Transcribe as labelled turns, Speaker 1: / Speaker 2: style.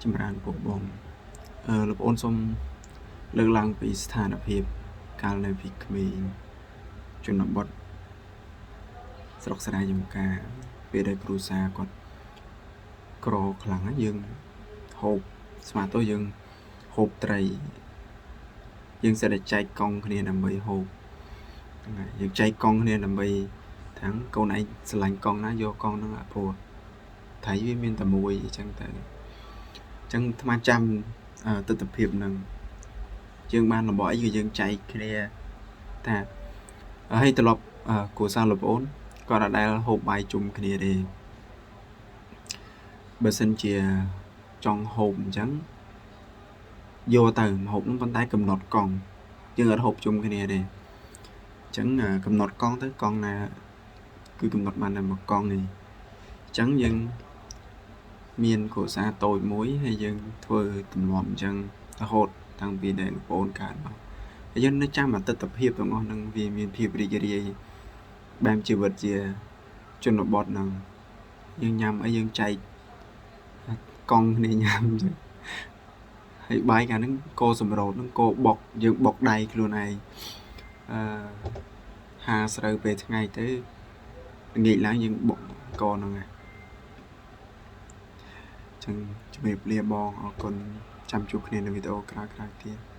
Speaker 1: ចម្រើនពួកបងលោកប្អូនសូមលើកឡើងពីស្ថានភាពកាលនៅពីក្មេងជនបទស្រុកស្រែចំការពេលដែលគ្រួសារគាត់ក្រខ្លាំងណាស់យើងហូបស្មានទៅយើងហូបត្រីយើងសិតតែចែកកង់គ្នាដើម្បីហូបហ្នឹងហើយយើងចែកកង់គ្នាដើម្បីទាំងកូនឯងស្រឡាញ់កង់ណាយកកង់ហ្នឹងអាព្រោះត្រីវាមានតែមួយអញ្ចឹងទៅអញ្ចឹងអាត្មាចាំទស្សនភាពហ្នឹងយើងបានរបស់អីគឺយើងចែកគ្នាថាហើយត្រឡប់គ្រួសារលោកប្អូនគាត់អត់ដែលហូបបាយជុំគ្នាទេបើសិនជាចង់ហូបអញ្ចឹងយកទៅហូបហ្នឹងប៉ុន្តែកំណត់កង់យើងអត់ហូបជុំគ្នាទេអញ្ចឹងកំណត់កង់ទៅកង់ណាគឺកំណត់បានតែមួយកង់នេះអញ្ចឹងយើងមានគ្រួសារតូចមួយហើយយើងធ្វើទម្លាប់អញ្ចឹងរហូតតាំងពីដែលលោកប្អូនកើតមកហើយយើងនៅចាំអតីតភាពទាំងអស់ហ្នឹងវាមានភាពរីករាយបែបជីវិតជាជនបទហ្នឹងយើងញ៉ាំអីយើងចែកកង់គ្នាញ៉ាំអញ្ចឹងហើយបាយកាលហ្នឹងគោសម្រូតហ្នឹងគោបុកយើងបុកដៃខ្លួនឯងហាលស្រូវពេលថ្ងៃទៅល្ងាចឡើងយើងបុកកហ្នឹងឯងចឹងជំរាបលាបងអរគុណចាំជួបគ្នានៅវីដេអូក្រោយៗទៀត